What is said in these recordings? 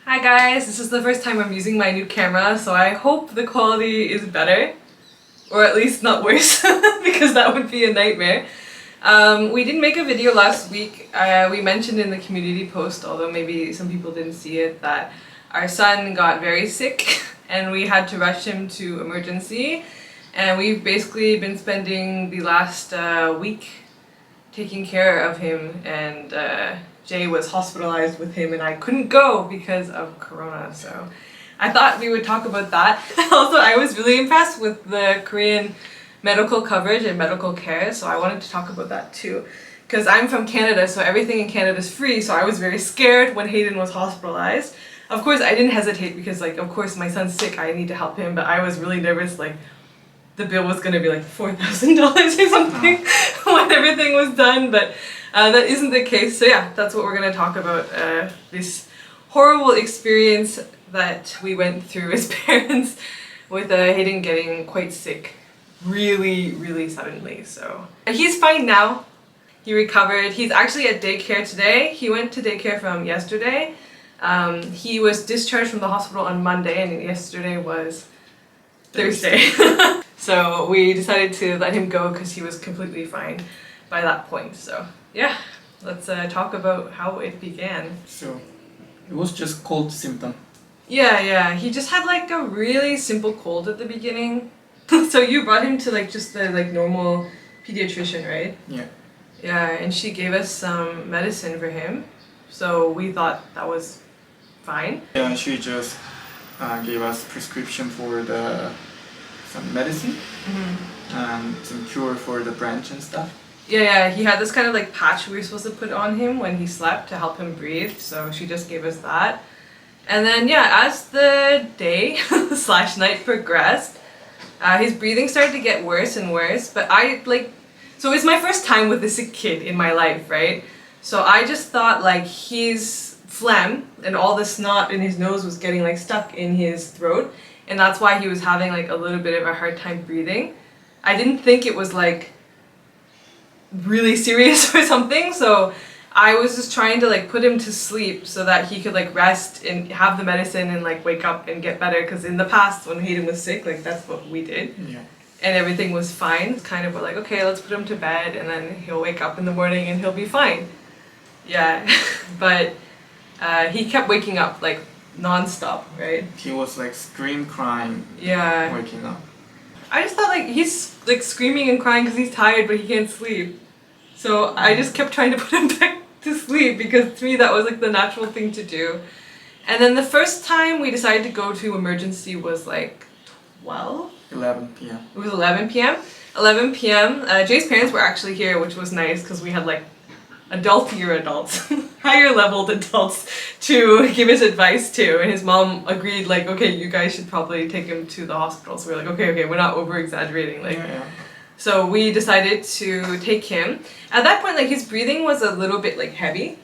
Hi guys, this is the first time I'm using my new camera, so I hope the quality is better. Or at least not worse, because that would be a nightmare. We didn't make a video last week. We mentioned in the community post, although maybe some people didn't see it, that our son got very sick and we had to rush him to emergency. And we've basically been spending the last week taking care of him, and Jay was hospitalized with him and I couldn't go because of Corona, so I thought we would talk about that. Also, I was really impressed with the Korean medical coverage and medical care, so I wanted to talk about that too. Because I'm from Canada, so everything in Canada is free, so I was very scared when Hayden was hospitalized. Of course, I didn't hesitate because, like, of course my son's sick, I need to help him, but I was really nervous, like, the bill was gonna be like $4,000 or something when everything was done, but that isn't the case. So yeah, that's what we're gonna talk about, this horrible experience that we went through as parents with Hayden getting quite sick really suddenly. So he's fine now. He recovered. He's actually at daycare today. He went to daycare from yesterday. He was discharged from the hospital on Monday and yesterday was Thursday. So we decided to let him go because he was completely fine by that point. So yeah, let's talk about how it began. So it was just cold symptom. Yeah, he just had like a really simple cold at the beginning. So you brought him to like just the like normal pediatrician, right? Yeah. Yeah, and she gave us some medicine for him. So we thought that was fine. Yeah, she just gave us prescription for some medicine and some cure for the branch and stuff. Yeah, he had this kind of like patch we were supposed to put on him when he slept to help him breathe, so she just gave us that. And then yeah, as the day slash night progressed, his breathing started to get worse and worse, but so it's my first time with a sick kid in my life, right? So I just thought like his phlegm and all the snot in his nose was getting like stuck in his throat, and that's why he was having like a little bit of a hard time breathing. I didn't think it was like really serious or something, so I was just trying to like put him to sleep so that he could like rest and have the medicine and like wake up and get better, because in the past when Hayden was sick, like that's what we did. Yeah. And everything was fine. It's kind of like, okay, let's put him to bed and then he'll wake up in the morning and he'll be fine. Yeah. But he kept waking up like non-stop, right? He was like crying, Yeah. waking up. I just thought like he's like screaming and crying because he's tired but he can't sleep. So I just kept trying to put him back to sleep because to me that was like the natural thing to do. And then the first time we decided to go to emergency was like 11 p.m. It was 11 p.m. 11 p.m. Jay's parents were actually here, which was nice because we had like adults, higher leveled adults to give us advice to, and his mom agreed like, okay, you guys should probably take him to the hospital. So we were like, okay, we're not over exaggerating, like. Yeah. So we decided to take him. At that point, like his breathing was a little bit like heavy.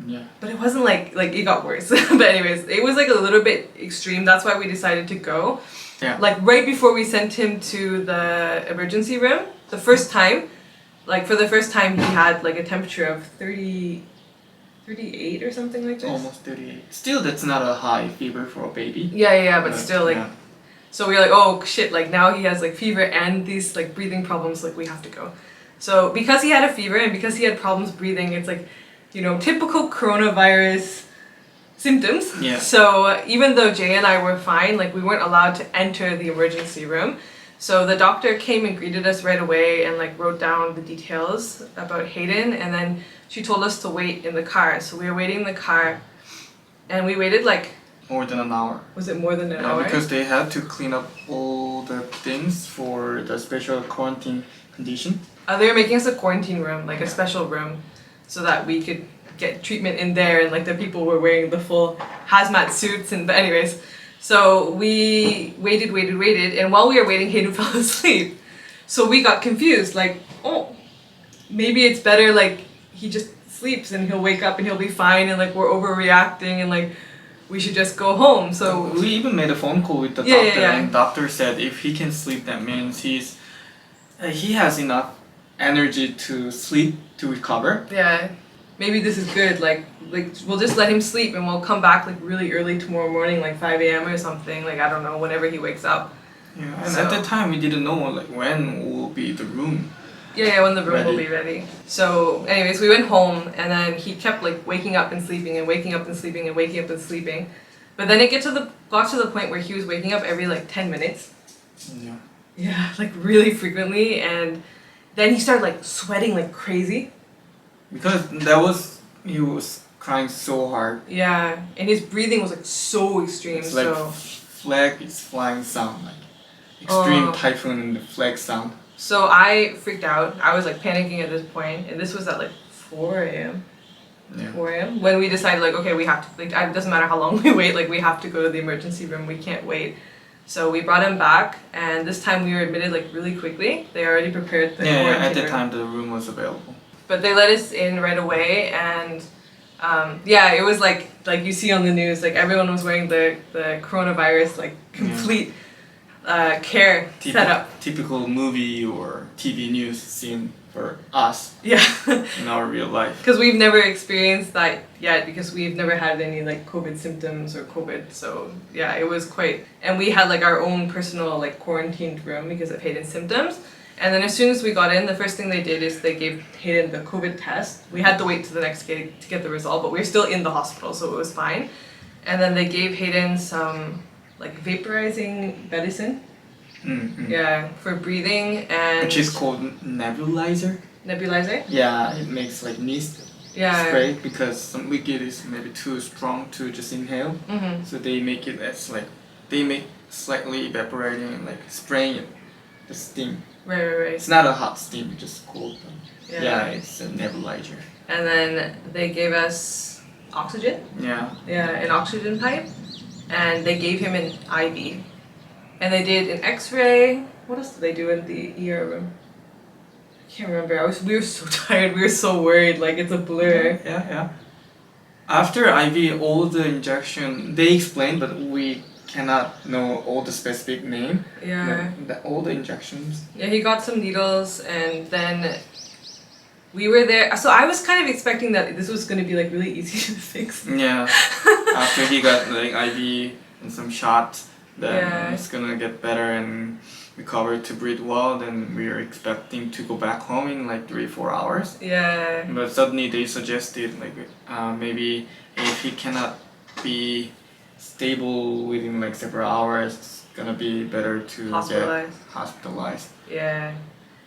Yeah. But it wasn't like it got worse. But anyways, it was like a little bit extreme. That's why we decided to go. Yeah. Like right before we sent him to the emergency room, the first time, like for the first time he had like a temperature of 38 or something like this. Almost 38. Still, that's not a high fever for a baby. Yeah, but still like. Yeah. So we were like, oh shit, like now he has like fever and these like breathing problems, like we have to go. So because he had a fever and because he had problems breathing, it's like, you know, typical coronavirus symptoms. Yeah. So even though Jay and I were fine, like we weren't allowed to enter the emergency room. So the doctor came and greeted us right away and like wrote down the details about Hayden, and then she told us to wait in the car. So we were waiting in the car and we waited like... More than an hour. Was it more than an hour? Because they had to clean up all the things for the special quarantine condition. They were making us a quarantine room, like a special room, so that we could get treatment in there, and like the people were wearing the full hazmat suits, and but anyways, so we waited, and while we were waiting, Hayden fell asleep. So we got confused, like, oh, maybe it's better like he just sleeps and he'll wake up and he'll be fine, and like we're overreacting and like we should just go home. So we even made a phone call with the doctor, and doctor said if he can sleep, that means he has enough energy to sleep to recover. Yeah. maybe this is good. Like we'll just let him sleep and we'll come back like really early tomorrow morning, like 5 a.m. or something. Like I don't know, whenever he wakes up. Yeah, and So- at that time we didn't know like when will be the room. Yeah, when the room will Ready. be ready. So, anyways, we went home and then he kept like waking up and sleeping and waking up and sleeping and waking up and sleeping. But then it got to the point where he was waking up every like 10 minutes. Yeah. Yeah, like really frequently, and then he started like sweating like crazy. Because he was crying so hard. Yeah, and his breathing was like so extreme. It's like so flag is flying sound, like extreme Oh. typhoon and the flag sound. so I freaked out. I was like panicking at this point, and this was at like 4 a.m. Yeah. 4 a.m. when we decided like, okay, we have to, like, it doesn't matter how long we wait, like we have to go to the emergency room. We can't wait. So we brought him back, and this time we were admitted like really quickly. They already prepared the Yeah, at quarantine that room. time the room was available. But they let us in right away, and yeah, it was like you see on the news, like everyone was wearing the coronavirus like complete care setup. Typical movie or TV news scene for us Yeah, in our real life. because we've never experienced that yet, because we've never had any like COVID symptoms or COVID. So yeah, it was quite, and we had like our own personal like quarantined room because of Hayden's symptoms. And then as soon as we got in, the first thing they did is they gave Hayden the COVID test. We had to wait to the next day to get the result, but we were still in the hospital, so it was fine. And then they gave Hayden some like vaporizing medicine, Mm-hmm. yeah, for breathing, and Which is called nebulizer. nebulizer. Yeah, it makes like mist Yeah. spray because some liquid is maybe too strong to just inhale. Mm-hmm. So they make it as like they make slightly evaporating and like spraying it, the steam. Right. It's not a hot steam, it's just cold. Yeah. Yeah, it's a nebulizer. And then they gave us oxygen. Yeah. Yeah, an oxygen pipe, and they gave him an IV, and they did an X-ray. What else did they do in the ER room? I can't remember. We were so tired. We were so worried. Like it's a blur. Yeah. After IV, all the injection they explain, but we cannot know all the specific name. Yeah. All the injections. Yeah, he got some needles, and then we were there. So I was kind of expecting that this was going to be like really easy to fix. Yeah. After he got like IV and some shots, then Yeah. it's gonna get better and recover to breathe well. Then we are expecting to go back home in like 3-4 hours. Yeah. But suddenly they suggested like maybe if he cannot be stable within like several hours, it's gonna be better to Hospitalized. get hospitalized. Yeah.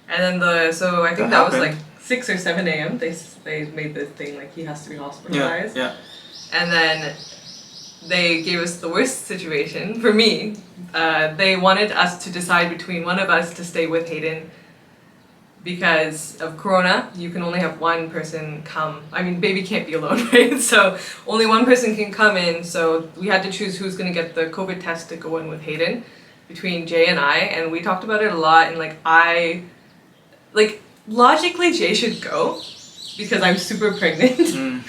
And then so I think That that was happened. like 6 or 7 a.m. They made the thing like he has to be hospitalized. Yeah. And then they gave us the worst situation for me. They wanted us to decide between one of us to stay with Hayden because of Corona. You can only have one person come. I mean, baby can't be alone, right? So only one person can come in. So we had to choose who's going to get the COVID test to go in with Hayden between Jay and I. And we talked about it a lot. And logically Jay should go because I'm super pregnant. Mm.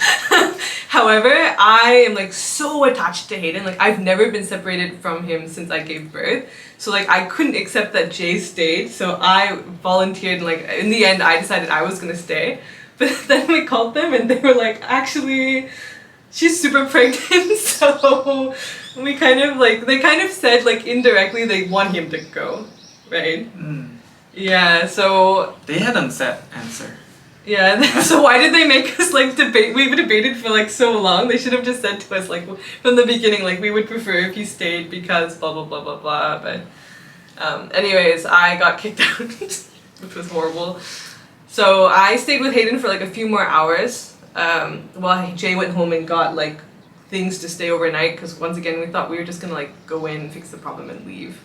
However, I am like so attached to Hayden. Like I've never been separated from him since I gave birth. So like I couldn't accept that Jay stayed. So I volunteered. Like in the end, I decided I was gonna stay. But then we called them and they were like, actually, she's super pregnant. So we they kind of said like indirectly they want him to go, right? Mm. Yeah. So They hadn't set answer. yeah, so why did they make us like debate? We debated for like so long. They should have just said to us like from the beginning like we would prefer if he stayed because blah blah blah blah blah. But anyways, I got kicked out, which was horrible. So I stayed with Hayden for like a few more hours while Jay went home and got like things to stay overnight because once again we thought we were just gonna like go in, fix the problem, and leave.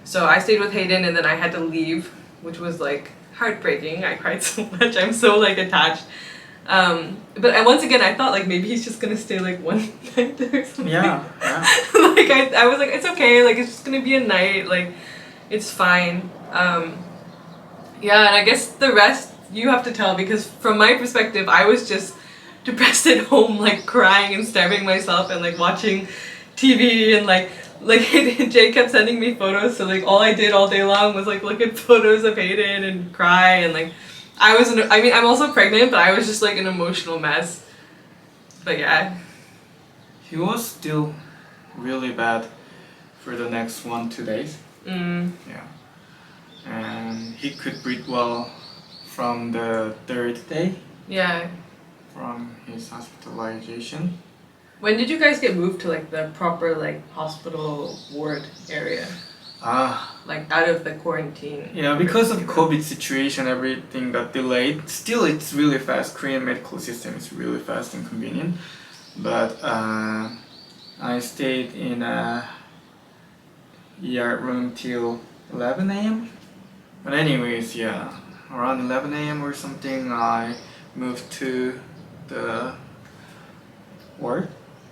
So I stayed with Hayden and then I had to leave, which was like heartbreaking. I cried so much. I'm so like attached. But once again, I thought like maybe he's just gonna stay like one night or something. Yeah. Like I was like, it's okay. Like it's just gonna be a night. Like it's fine. Yeah, and I guess the rest you have to tell because from my perspective, I was just depressed at home, like crying and starving myself and like watching TV and like Jay kept sending me photos, so like all I did all day long was like look at photos of Hayden and cry and like I mean, I'm also pregnant, but I was just like an emotional mess. But yeah. He was still really bad for the next 1-2 days. Yeah. And he could breathe well from the third day Yeah. from his hospitalization. When did you guys get moved to like the proper like hospital ward area? Like out of the quarantine? Yeah, because of COVID situation, everything got delayed. Still, it's really fast. Korean medical system is really fast and convenient. But I stayed in a ER room till 11 a.m. But anyways, yeah, around 11 a.m. or something, I moved to the ward,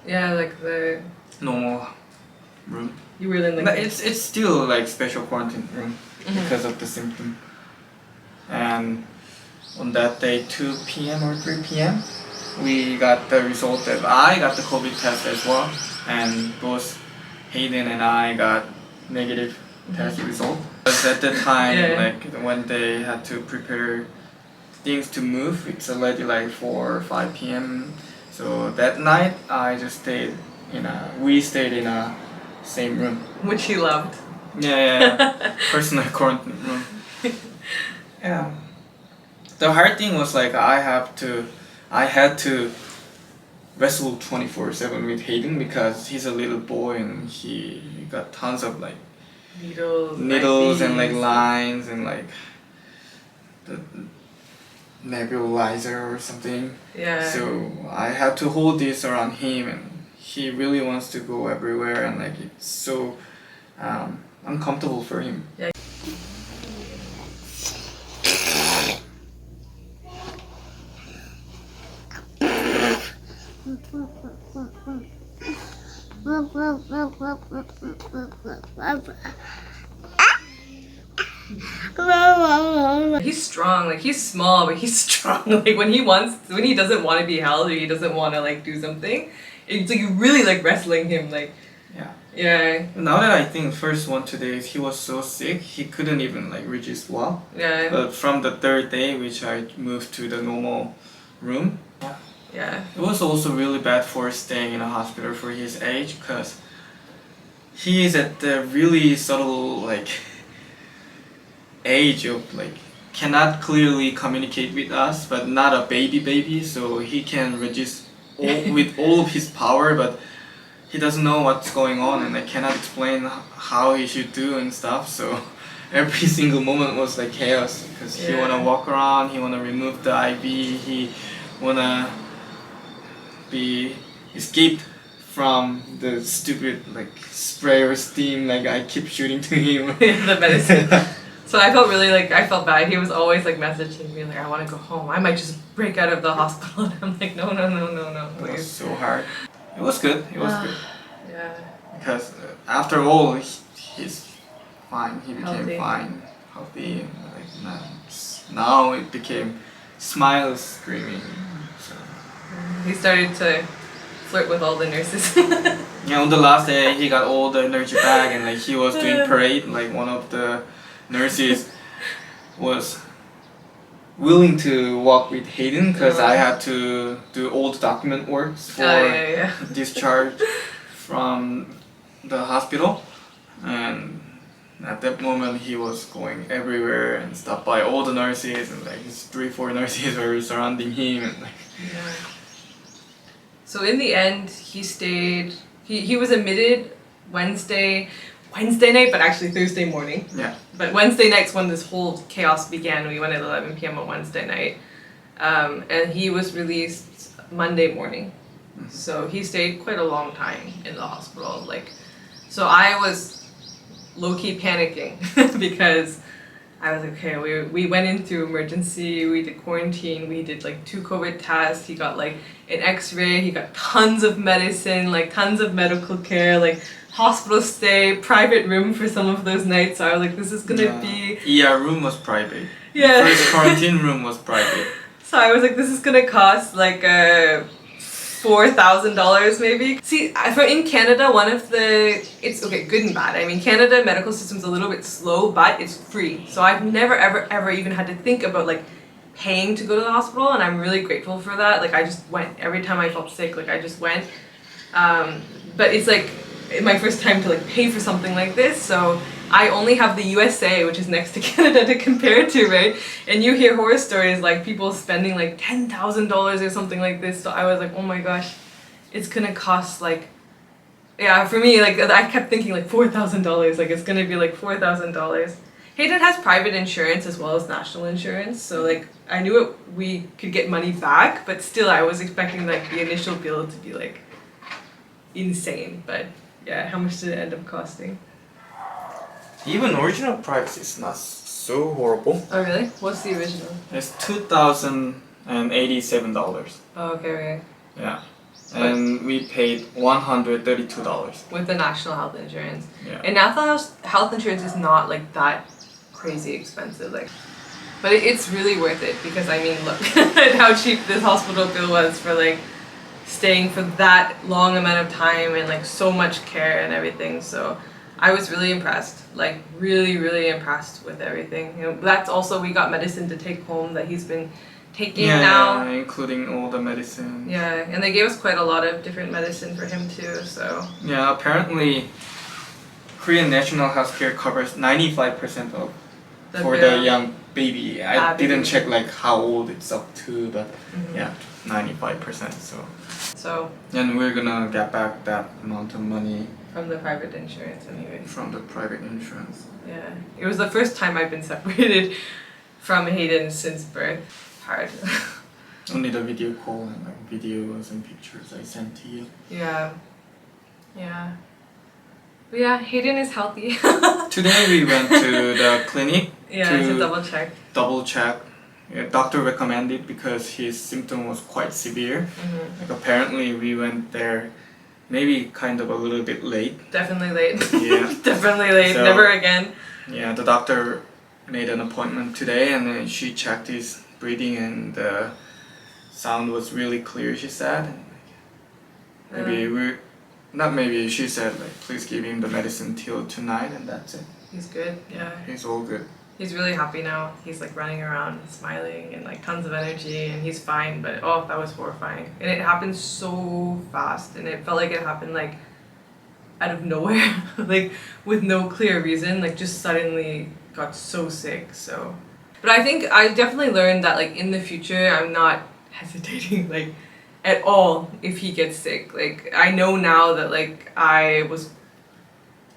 Yeah, like the normal room. you were in like But it's still like special quarantine room because of the symptom. And on that day, 2 p.m. or 3 p.m., we got the result that I got the COVID test as well, and both Hayden and I got negative test result. Because at the time, Yeah. like when they had to prepare things to move, it's already like 4 or 5 p.m. So that night, we stayed in a same room. which he loved. Yeah. Personal quarantine room. Yeah. The hard thing was like I had to wrestle 24/7 with Hayden because he's a little boy and he got tons of like needles and like IVs. lines and like the nebulizer or something. Yeah. So I had to hold this around him, and he really wants to go everywhere, and like it's so uncomfortable for him. Yeah. He's strong, like he's small, but he's strong. Like when he doesn't want to be held or he doesn't want to like do something, it's like you really like wrestling him, like Yeah. yeah, Now that I think, first 1-2 days he was so sick he couldn't even like resist well. yeah, But from the third day, which I moved to the normal room, yeah, it was also really bad for staying in a hospital for his age because he is at the really subtle like age of like cannot clearly communicate with us, but not a baby, so he can resist with all of his power, but he doesn't know what's going on and I cannot explain how he should do and stuff. So every single moment was like chaos because he Yeah. wanna walk around, he wanna remove the IV, he wanna be escaped from the stupid like spray or steam like I keep shooting to him. the medicine. So I felt really like I felt bad. He was always like messaging me like I want to go home. I might just break out of the hospital. And I'm like no, It was please. so hard. It was good. It was good Yeah. because after all, he's fine. He became Healthy. fine, healthy. Like now it became smiles, screaming. So. He started to flirt with all the nurses. Yeah, on the last day he got all the energy back and like he was doing parade. Like one of the nurses was willing to walk with Hayden because I had to do all the document works for yeah. discharge from the hospital, and at that moment he was going everywhere and stopped by all the nurses and like 3-4 nurses were surrounding him and like Yeah. So in the end, he stayed. He was admitted Wednesday night, but actually Thursday morning. yeah. But Wednesday night's when this whole chaos began. We went at 11 p.m. on Wednesday night, and he was released Monday morning. So he stayed quite a long time in the hospital. Like, so I was low key panicking because I was like, okay, we went into emergency, we did quarantine, we did like 2 COVID tests, he got like an x-ray, he got tons of medicine, like tons of medical care, like hospital stay, private room for some of those nights. So I was like, this is gonna be... ER room was private. Yeah. The first quarantine room was private. So I was like, this is gonna cost like $4,000 maybe. See, for in Canada, it's okay, good and bad. I mean, Canada medical system's a little bit slow, but it's free. So I've never ever even had to think about like paying to go to the hospital, and I'm really grateful for that. Like I just went every time I felt sick. Like I just went. But it's like my first time to like pay for something like this, so I only have the USA, which is next to Canada, to compare to, right? And you hear horror stories like people spending like $10,000 or something like this. So I was like, oh my gosh, it's gonna cost like, yeah, for me, like I kept thinking like $4,000, like it's gonna be like $4,000. Hayden has private insurance as well as national insurance, so like I knew we could get money back, but still I was expecting like the initial bill to be like insane. But yeah, how much did it end up costing? Even original price is not so horrible. Oh really? What's the original? It's $2,087. Oh okay. Yeah. And we paid $132. With the national health insurance. Yeah. And national health insurance is not like that crazy expensive, like, but it's really worth it because I mean, look at how cheap this hospital bill was for like staying for that long amount of time and like so much care and everything. So I was really impressed, like really impressed with everything. You know, that's also, we got medicine to take home that he's been taking now. Yeah, including all the medicine. Yeah, and they gave us quite a lot of different medicine for him too, so. Yeah, apparently Korean national healthcare covers 95% of for the young baby. I didn't check like how old it's up to, but yeah, 95%. So. And we're gonna get back that amount of money From the private insurance anyway. From the private insurance. Yeah. It was the first time I've been separated from Hayden since birth. Hard. Only the video call and like videos and pictures I sent to you. Yeah. Yeah. But yeah, Hayden is healthy. Today we went to the clinic to double check. Yeah, doctor recommended because his symptom was quite severe. Like apparently we went there maybe kind of a little bit late. Definitely late. Yeah. Definitely late. So, never again. Yeah, the doctor made an appointment today and then she checked his breathing and the sound was really clear, she said. She said like please give him the medicine till tonight and that's it. He's good, yeah. He's all good. He's really happy now. He's like running around, smiling, and like tons of energy, and he's fine. But oh, that was horrifying, and it happened so fast, and it felt like it happened like out of nowhere, like with no clear reason. Like just suddenly got so sick. So, but I think I definitely learned that like in the future, I'm not hesitating like at all if he gets sick. Like I know now that like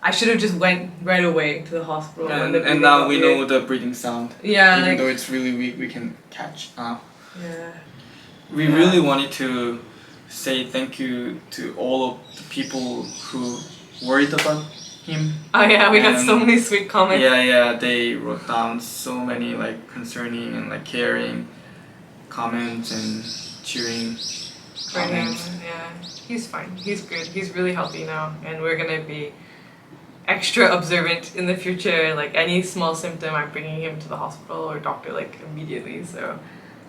I should have just went right away to the hospital. And now we know the breathing sound. Yeah. Even though it's really weak, we can catch now. Yeah. We really wanted to say thank you to all of the people who worried about him. Oh yeah, we got so many sweet comments. Yeah, they wrote down so many like concerning and like caring comments and cheering comments. Yeah, he's fine. He's good. He's really healthy now, and we're gonna be extra observant in the future. Like any small symptom, I'm bringing him to the hospital or doctor like immediately. So,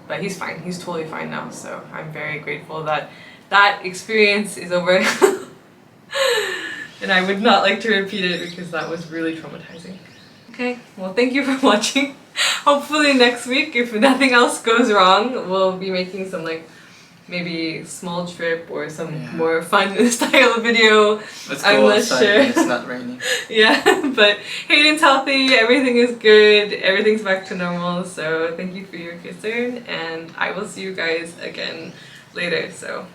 but he's fine. He's totally fine now. So I'm very grateful that that experience is over. And I would not like to repeat it because that was really traumatizing. Okay, well thank you for watching. Hopefully next week, if nothing else goes wrong, we'll be making some like maybe small trip or some more fun style video. Let's go outside when it's not raining. Yeah, but Hayden's healthy, everything is good, everything's back to normal, so thank you for your concern, and I will see you guys again later, so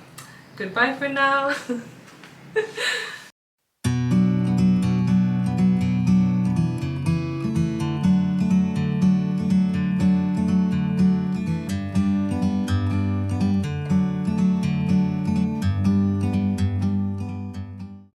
goodbye for now.